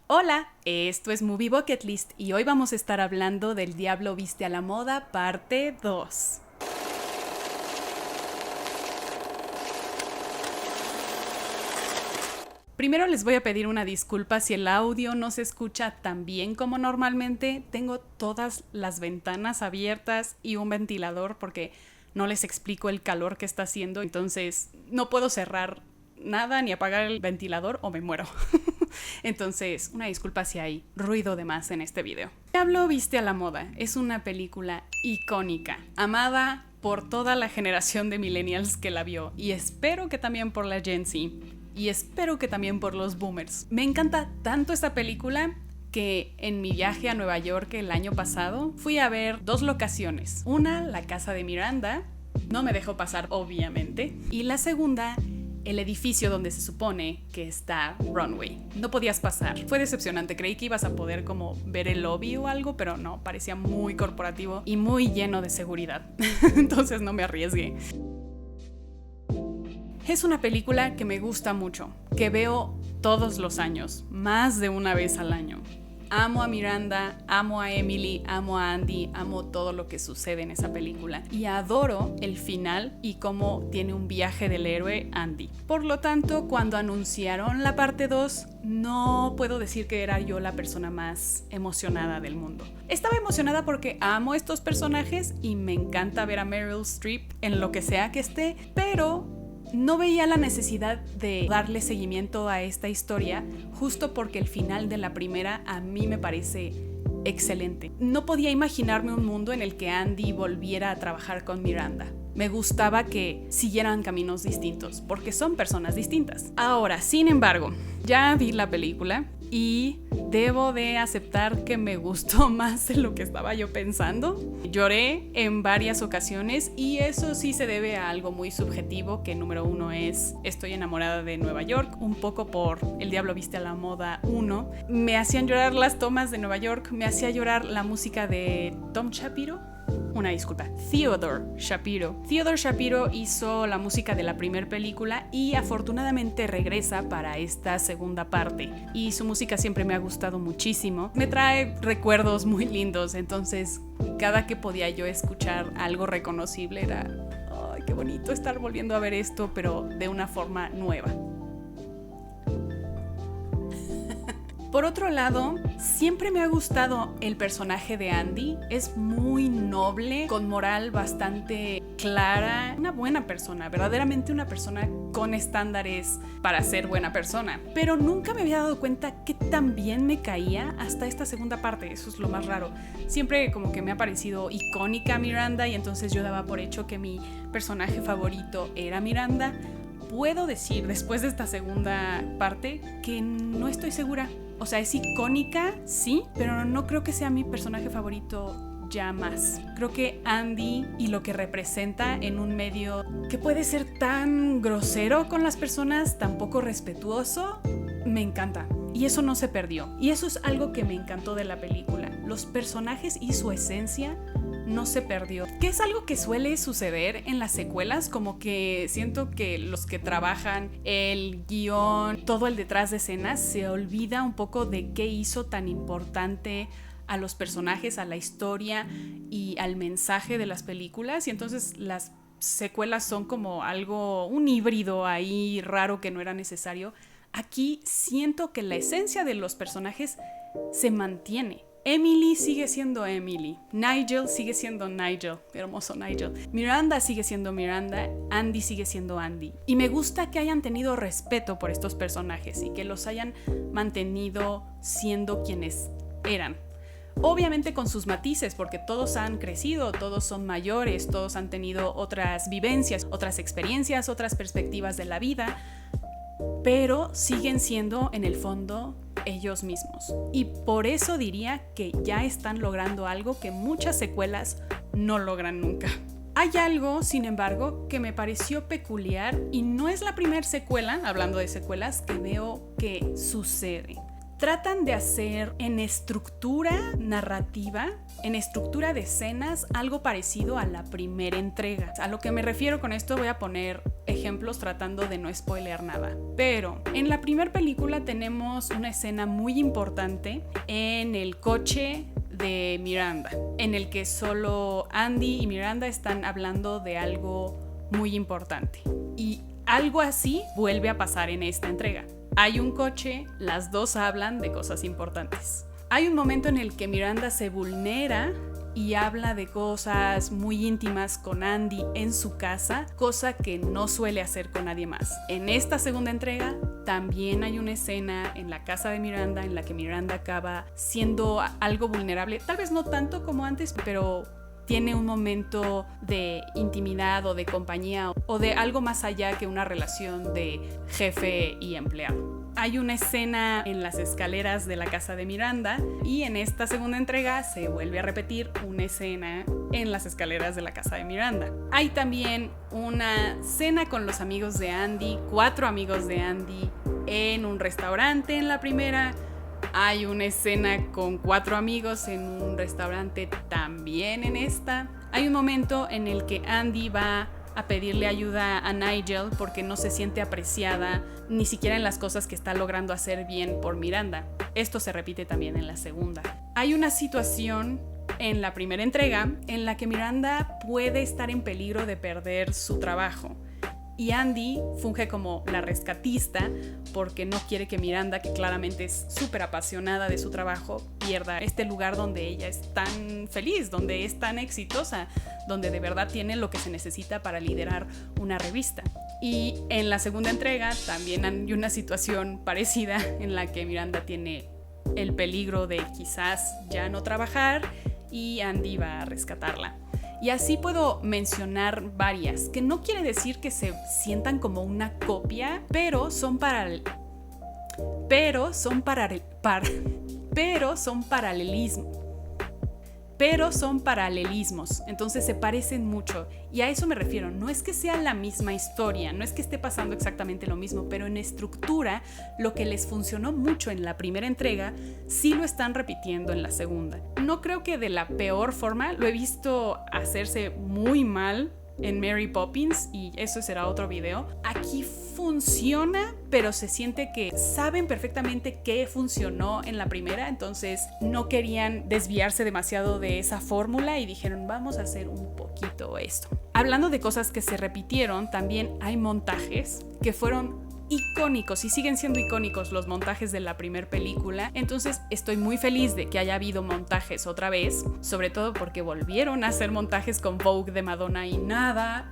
Hola, esto es Movie Bucket List y hoy vamos a estar hablando del Diablo Viste a la Moda parte 2. Primero les voy a pedir una disculpa si el audio no se escucha tan bien como normalmente. Tengo todas las ventanas abiertas y un ventilador porque no les explico el calor que está haciendo, entonces no puedo cerrar nada ni apagar el ventilador o me muero. Entonces, una disculpa si hay ruido de más en este video. Diablo Viste a la Moda es una película icónica, amada por toda la generación de millennials que la vio y espero que también por la Gen Z y espero que también por los boomers. Me encanta tanto esta película que en mi viaje a Nueva York el año pasado fui a ver dos locaciones. Una, la casa de Miranda, no me dejó pasar obviamente, y la segunda, el edificio donde se supone que está Runway. No podías pasar. Fue decepcionante. Creí que ibas a poder como ver el lobby o algo, pero no, parecía muy corporativo y muy lleno de seguridad. Entonces no me arriesgué. Es una película que me gusta mucho, que veo todos los años, más de una vez al año. Amo a Miranda, amo a Emily, amo a Andy, amo todo lo que sucede en esa película y adoro el final y cómo tiene un viaje del héroe Andy. Por lo tanto, cuando anunciaron la parte 2, no puedo decir que era yo la persona más emocionada del mundo. Estaba emocionada porque amo estos personajes y me encanta ver a Meryl Streep en lo que sea que esté, pero no veía la necesidad de darle seguimiento a esta historia justo porque el final de la primera a mí me parece excelente. No podía imaginarme un mundo en el que Andy volviera a trabajar con Miranda. Me gustaba que siguieran caminos distintos porque son personas distintas. Ahora, sin embargo, ya vi la película y debo de aceptar que me gustó más de lo que estaba yo pensando. Lloré en varias ocasiones y eso sí se debe a algo muy subjetivo, que número uno es estoy enamorada de Nueva York, un poco por El Diablo Viste a la Moda 1. Me hacían llorar las tomas de Nueva York, me hacía llorar la música de Tom Shapiro. Una disculpa, Theodore Shapiro. Theodore Shapiro hizo la música de la primera película y afortunadamente regresa para esta segunda parte. Y su música siempre me ha gustado muchísimo. Me trae recuerdos muy lindos, entonces cada que podía yo escuchar algo reconocible era ¡ay, qué bonito estar volviendo a ver esto, pero de una forma nueva! Por otro lado, siempre me ha gustado el personaje de Andy. Es muy noble, con moral bastante clara, una buena persona, verdaderamente una persona con estándares para ser buena persona. Pero nunca me había dado cuenta que tan bien me caía hasta esta segunda parte, eso es lo más raro. Siempre como que me ha parecido icónica Miranda y entonces yo daba por hecho que mi personaje favorito era Miranda. Puedo decir después de esta segunda parte que no estoy segura. O sea, es icónica, sí, pero no creo que sea mi personaje favorito ya más. Creo que Andy y lo que representa en un medio que puede ser tan grosero con las personas, tan poco respetuoso, me encanta. Y eso no se perdió. Y eso es algo que me encantó de la película. Los personajes y su esencia no se perdió, que es algo que suele suceder en las secuelas, como que siento que los que trabajan el guión, todo el detrás de escenas, se olvida un poco de qué hizo tan importante a los personajes, a la historia y al mensaje de las películas, y entonces las secuelas son como algo, un híbrido ahí raro que no era necesario. Aquí siento que la esencia de los personajes se mantiene. Emily sigue siendo Emily, Nigel sigue siendo Nigel, hermoso Nigel, Miranda sigue siendo Miranda, Andy sigue siendo Andy. Y me gusta que hayan tenido respeto por estos personajes y que los hayan mantenido siendo quienes eran. Obviamente con sus matices, porque todos han crecido, todos son mayores, todos han tenido otras vivencias, otras experiencias, otras perspectivas de la vida, pero siguen siendo en el fondo ellos mismos. Y por eso diría que ya están logrando algo que muchas secuelas no logran nunca. Hay algo, sin embargo, que me pareció peculiar y no es la primera secuela, hablando de secuelas, que veo que sucede. tratan de hacer en estructura narrativa, en estructura de escenas, algo parecido a la primera entrega. A lo que me refiero con esto voy a poner ejemplos tratando de no spoilear nada. Pero en la primera película tenemos una escena muy importante en el coche de Miranda, en el que solo Andy y Miranda están hablando de algo muy importante. Y algo así vuelve a pasar en esta entrega. Hay un coche, las dos hablan de cosas importantes. Hay un momento en el que Miranda se vulnera y habla de cosas muy íntimas con Andy en su casa, cosa que no suele hacer con nadie más. En esta segunda entrega también hay una escena en la casa de Miranda en la que Miranda acaba siendo algo vulnerable, tal vez no tanto como antes, pero tiene un momento de intimidad o de compañía o de algo más allá que una relación de jefe y empleado. Hay una escena en las escaleras de la casa de Miranda y en esta segunda entrega se vuelve a repetir una escena en las escaleras de la casa de Miranda. Hay también una cena con los amigos de Andy, 4 amigos de Andy en un restaurante en la primera. Hay una escena con 4 amigos en un restaurante también en esta. Hay un momento en el que Andy va a pedirle ayuda a Nigel porque no se siente apreciada ni siquiera en las cosas que está logrando hacer bien por Miranda. Esto se repite también en la segunda. Hay una situación en la primera entrega en la que Miranda puede estar en peligro de perder su trabajo. Y Andy funge como la rescatista porque no quiere que Miranda, que claramente es súper apasionada de su trabajo, pierda este lugar donde ella es tan feliz, donde es tan exitosa, donde de verdad tiene lo que se necesita para liderar una revista. Y en la segunda entrega también hay una situación parecida en la que Miranda tiene el peligro de quizás ya no trabajar y Andy va a rescatarla. Y así puedo mencionar varias, que no quiere decir que se sientan como una copia, pero son paralelismos, entonces se parecen mucho. Y a eso me refiero, no es que sea la misma historia, no es que esté pasando exactamente lo mismo, pero en estructura, lo que les funcionó mucho en la primera entrega, sí lo están repitiendo en la segunda. No creo que de la peor forma, lo he visto hacerse muy mal en Mary Poppins y eso será otro video. Aquí funciona, pero se siente que saben perfectamente qué funcionó en la primera, entonces no querían desviarse demasiado de esa fórmula y dijeron vamos a hacer un poquito esto. Hablando de cosas que se repitieron, también hay montajes que fueron icónicos y siguen siendo icónicos los montajes de la primera película. Entonces estoy muy feliz de que haya habido montajes otra vez, sobre todo porque volvieron a hacer montajes con Vogue de Madonna y nada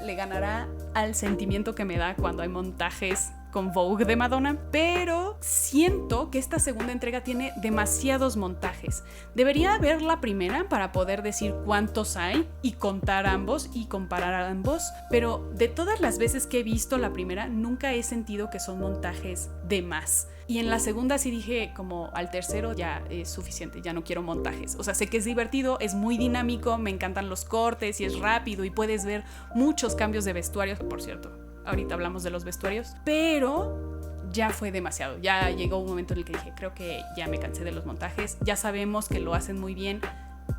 le ganará al sentimiento que me da cuando hay montajes con Vogue de Madonna, pero siento que esta segunda entrega tiene demasiados montajes. Debería ver la primera para poder decir cuántos hay y contar ambos y comparar a ambos, pero de todas las veces que he visto la primera nunca he sentido que son montajes de más. Y en la segunda sí dije como al tercero ya es suficiente, ya no quiero montajes. O sea, sé que es divertido, es muy dinámico, me encantan los cortes y es rápido y puedes ver muchos cambios de vestuario, por cierto. Ahorita hablamos de los vestuarios, pero ya fue demasiado. Ya llegó un momento en el que dije, creo que ya me cansé de los montajes. Ya sabemos que lo hacen muy bien,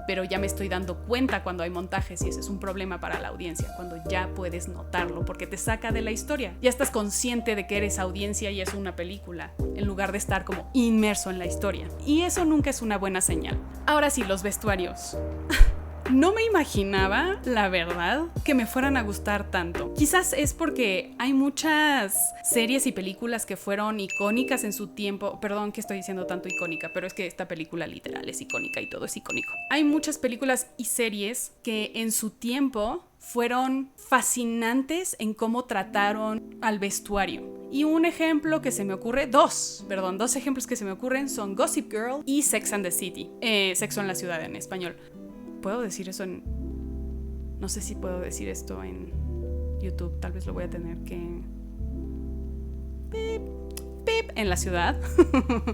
pero ya me estoy dando cuenta cuando hay montajes y ese es un problema para la audiencia, cuando ya puedes notarlo porque te saca de la historia. Ya estás consciente de que eres audiencia y es una película, en lugar de estar como inmerso en la historia. Y eso nunca es una buena señal. Ahora sí, los vestuarios. No me imaginaba, la verdad, que me fueran a gustar tanto. Quizás es porque hay muchas series y películas que fueron icónicas en su tiempo. Perdón que estoy diciendo tanto icónica, pero es que esta película literal es icónica y todo es icónico. Hay muchas películas y series que en su tiempo fueron fascinantes en cómo trataron al vestuario. Y un ejemplo que se me ocurre, dos ejemplos que se me ocurren son Gossip Girl y Sex and the City. Sexo en la Ciudad en español. ¿Puedo decir eso en...? No sé si puedo decir esto en YouTube. Tal vez lo voy a tener que... Pip, en la ciudad.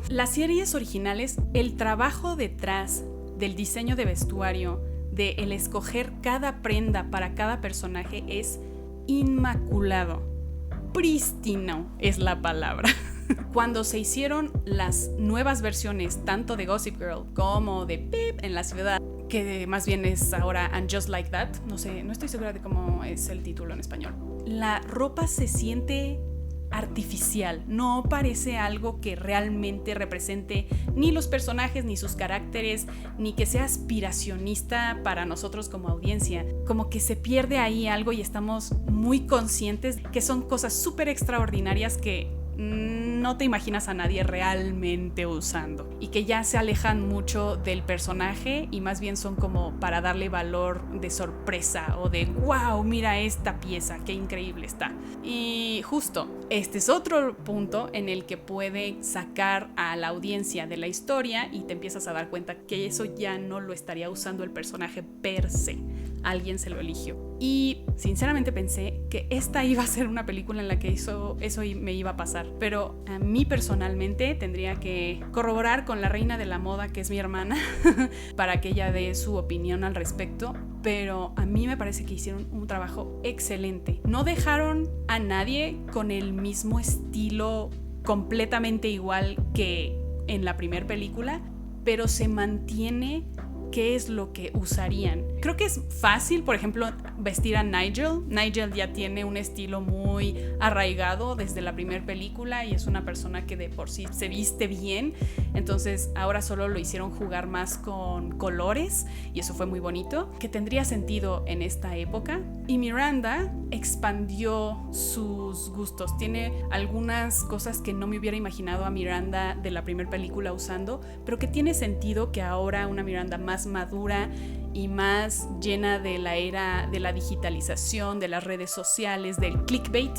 Las series originales, el trabajo detrás del diseño de vestuario, de el escoger cada prenda para cada personaje es inmaculado. Prístino es la palabra. Cuando se hicieron las nuevas versiones tanto de Gossip Girl como de Pip en la ciudad, que más bien es ahora And Just Like That, no estoy segura de cómo es el título en español, la ropa se siente artificial, no parece algo que realmente represente ni los personajes, ni sus caracteres, ni que sea aspiracionista para nosotros como audiencia. Como que se pierde ahí algo y estamos muy conscientes que son cosas súper extraordinarias que no te imaginas a nadie realmente usando y que ya se alejan mucho del personaje y más bien son como para darle valor de sorpresa o de wow, mira esta pieza, qué increíble está. Y justo, este es otro punto en el que puede sacar a la audiencia de la historia y te empiezas a dar cuenta que eso ya no lo estaría usando el personaje per se. Alguien se lo eligió. Y sinceramente pensé que esta iba a ser una película en la que eso me iba a pasar. Pero a mí personalmente tendría que corroborar con la reina de la moda, que es mi hermana, para que ella dé su opinión al respecto. Pero a mí me parece que hicieron un trabajo excelente. No dejaron a nadie con el mismo estilo completamente igual que en la primera película, pero se mantiene qué es lo que usarían. Creo que es fácil, por ejemplo, vestir a Nigel. Nigel ya tiene un estilo muy arraigado desde la primera película y es una persona que de por sí se viste bien. Entonces ahora solo lo hicieron jugar más con colores y eso fue muy bonito, que tendría sentido en esta época. Y Miranda expandió sus gustos. Tiene algunas cosas que no me hubiera imaginado a Miranda de la primera película usando, pero que tiene sentido que ahora una Miranda más madura y más llena de la era de la digitalización, de las redes sociales, del clickbait,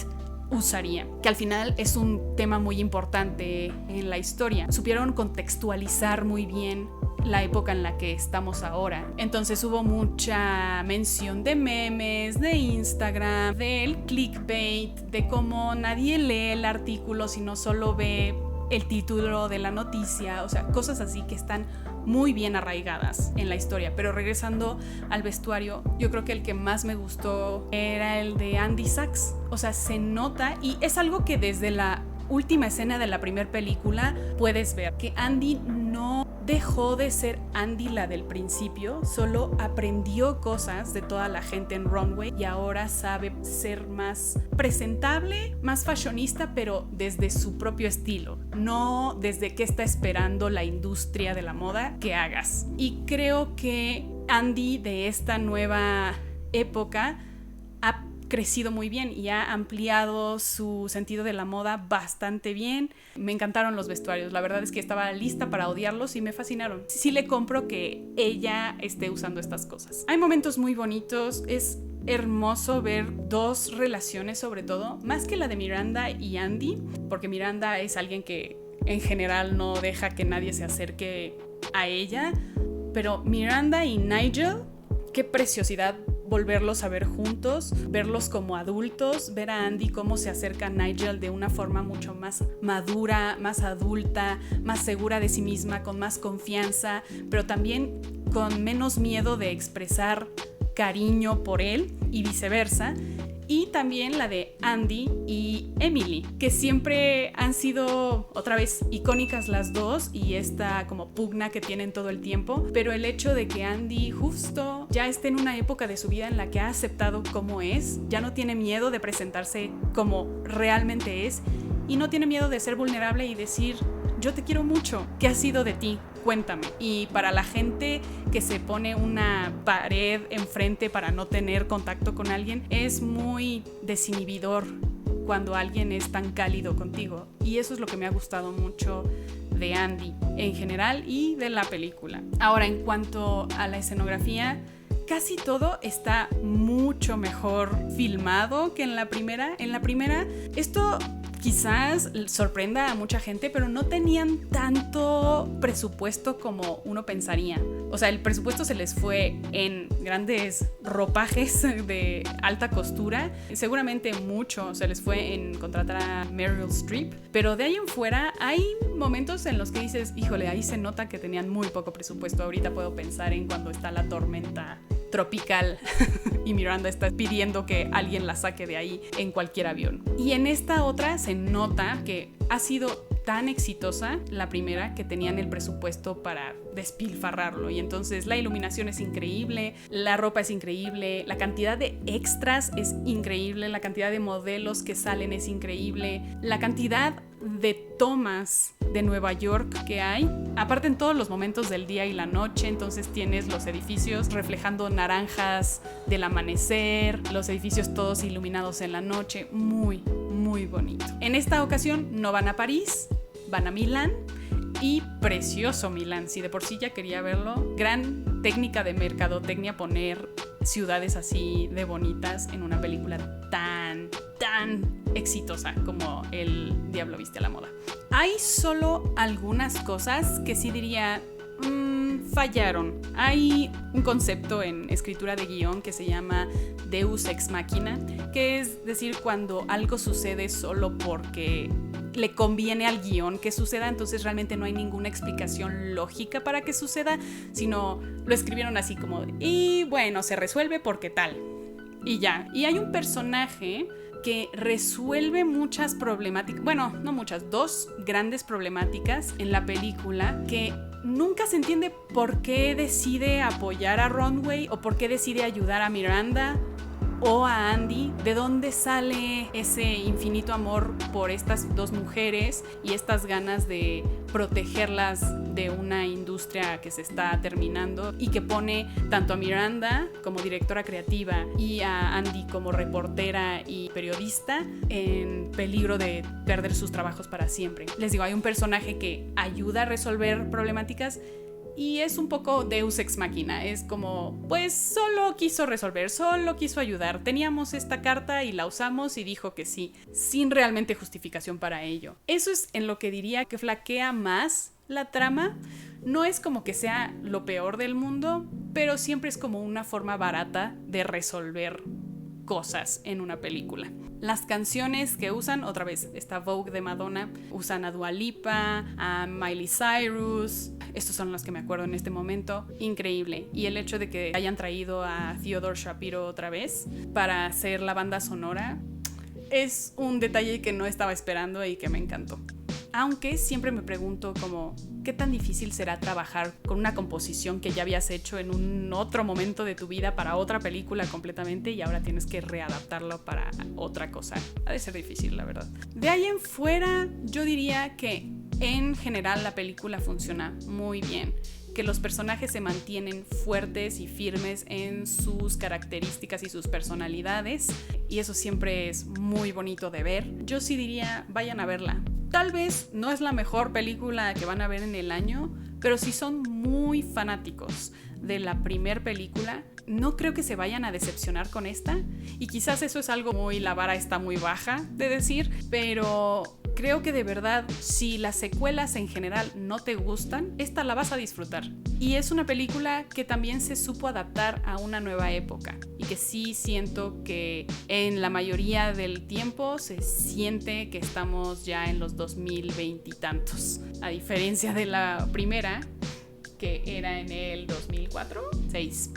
usaría, que al final es un tema muy importante en la historia. Supieron contextualizar muy bien la época en la que estamos ahora. Entonces hubo mucha mención de memes, de Instagram, del clickbait, de cómo nadie lee el artículo sino solo ve el título de la noticia, o sea, cosas así que están muy bien arraigadas en la historia. Pero regresando al vestuario, yo creo que el que más me gustó era el de Andy Sachs. O sea, se nota, y es algo que desde la última escena de la primera película puedes ver, que Andy no dejó de ser Andy la del principio, solo aprendió cosas de toda la gente en Runway y ahora sabe ser más presentable, más fashionista, pero desde su propio estilo, no desde qué está esperando la industria de la moda que hagas. Y creo que Andy de esta nueva época ha crecido muy bien y ha ampliado su sentido de la moda bastante bien. Me encantaron los vestuarios, la verdad es que estaba lista para odiarlos y me fascinaron. Sí le compro que ella esté usando estas cosas. Hay momentos muy bonitos, es hermoso ver dos relaciones, sobre todo, más que la de Miranda y Andy, porque Miranda es alguien que en general no deja que nadie se acerque a ella, pero Miranda y Nigel, qué preciosidad volverlos a ver juntos, verlos como adultos, ver a Andy cómo se acerca a Nigel de una forma mucho más madura, más adulta, más segura de sí misma, con más confianza, pero también con menos miedo de expresar cariño por él y viceversa. Y también la de Andy y Emily, que siempre han sido otra vez icónicas las dos y esta como pugna que tienen todo el tiempo, pero el hecho de que Andy justo ya esté en una época de su vida en la que ha aceptado cómo es, ya no tiene miedo de presentarse como realmente es y no tiene miedo de ser vulnerable y decir: yo te quiero mucho, ¿qué ha sido de ti? Cuéntame. Y para la gente que se pone una pared enfrente para no tener contacto con alguien, es muy desinhibidor cuando alguien es tan cálido contigo. Y eso es lo que me ha gustado mucho de Andy en general y de la película. Ahora, en cuanto a la escenografía, casi todo está mucho mejor filmado que en la primera. En la primera, esto quizás sorprenda a mucha gente, pero no tenían tanto presupuesto como uno pensaría. O sea, el presupuesto se les fue en grandes ropajes de alta costura. Seguramente mucho se les fue en contratar a Meryl Streep, pero de ahí en fuera hay momentos en los que dices: híjole, ahí se nota que tenían muy poco presupuesto. Ahorita puedo pensar en cuando está la tormenta tropical y Miranda está pidiendo que alguien la saque de ahí en cualquier avión. Y en esta otra se nota que ha sido tan exitosa la primera que tenían el presupuesto para despilfarrarlo, y entonces la iluminación es increíble, la ropa es increíble, la cantidad de extras es increíble, la cantidad de modelos que salen es increíble, la cantidad de tomas de Nueva York que hay, aparte en todos los momentos del día y la noche. Entonces tienes los edificios reflejando naranjas del amanecer, los edificios todos iluminados en la noche, muy bonito. En esta ocasión no van a París, van a Milán, y precioso Milán, si de por sí ya quería verlo. Gran técnica de mercadotecnia poner ciudades así de bonitas en una película tan exitosa como El Diablo Viste a la Moda. Hay solo algunas cosas que sí diría fallaron. Hay un concepto en escritura de guión que se llama Deus Ex Machina, que es decir, cuando algo sucede solo porque le conviene al guión que suceda, entonces realmente no hay ninguna explicación lógica para que suceda, sino lo escribieron así como, y bueno, se resuelve porque tal, y ya. Y hay un personaje que resuelve muchas problemáticas, bueno, no muchas, 2 grandes problemáticas en la película, que nunca se entiende por qué decide apoyar a Runway o por qué decide ayudar a Miranda o a Andy. ¿De dónde sale ese infinito amor por estas 2 mujeres y estas ganas de protegerlas de una industria que se está terminando y que pone tanto a Miranda como directora creativa y a Andy como reportera y periodista en peligro de perder sus trabajos para siempre? Les digo, hay un personaje que ayuda a resolver problemáticas y es un poco Deus Ex Machina. Es como, pues solo quiso resolver, solo quiso ayudar. Teníamos esta carta y la usamos y dijo que sí, sin realmente justificación para ello. Eso es en lo que diría que flaquea más la trama. No es como que sea lo peor del mundo, pero siempre es como una forma barata de resolver cosas en una película. Las canciones que usan, otra vez, está Vogue de Madonna, usan a Dua Lipa, a Miley Cyrus, estos son los que me acuerdo en este momento, increíble. Y el hecho de que hayan traído a Theodore Shapiro otra vez para hacer la banda sonora es un detalle que no estaba esperando y que me encantó. Aunque siempre me pregunto como, ¿qué tan difícil será trabajar con una composición que ya habías hecho en un otro momento de tu vida para otra película completamente y ahora tienes que readaptarlo para otra cosa? Ha de ser difícil, la verdad. De ahí en fuera, yo diría que en general la película funciona muy bien, que los personajes se mantienen fuertes y firmes en sus características y sus personalidades, y eso siempre es muy bonito de ver. Yo sí diría, vayan a verla. Tal vez no es la mejor película que van a ver en el año, pero si son muy fanáticos de la primer película, no creo que se vayan a decepcionar con esta. Y quizás eso es algo muy, la vara está muy baja de decir, pero creo que de verdad, si las secuelas en general no te gustan, esta la vas a disfrutar. Y es una película que también se supo adaptar a una nueva época y que sí siento que en la mayoría del tiempo se siente que estamos ya en los 2020 y tantos, a diferencia de la primera, que era en el 2006.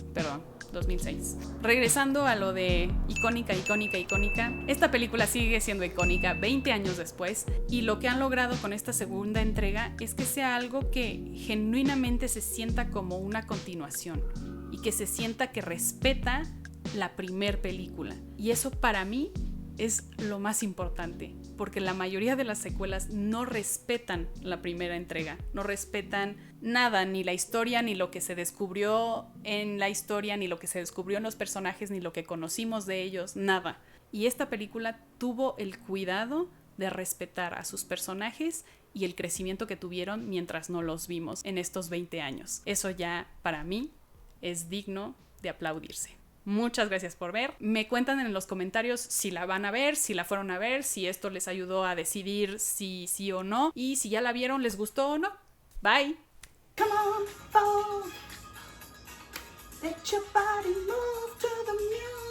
Regresando a lo de icónica, esta película sigue siendo icónica 20 años después, y lo que han logrado con esta segunda entrega es que sea algo que genuinamente se sienta como una continuación y que se sienta que respeta la primer película. Y eso para mí es lo más importante, porque la mayoría de las secuelas no respetan la primera entrega, no respetan nada, ni la historia, ni lo que se descubrió en la historia, ni lo que se descubrió en los personajes, ni lo que conocimos de ellos, nada. Y esta película tuvo el cuidado de respetar a sus personajes y el crecimiento que tuvieron mientras no los vimos en estos 20 años. Eso ya, para mí, es digno de aplaudirse. Muchas gracias por ver. Me cuentan en los comentarios si la van a ver, si la fueron a ver, si esto les ayudó a decidir si sí o no, y si ya la vieron, les gustó o no. Bye. Come on, fall. Let your body move to the music.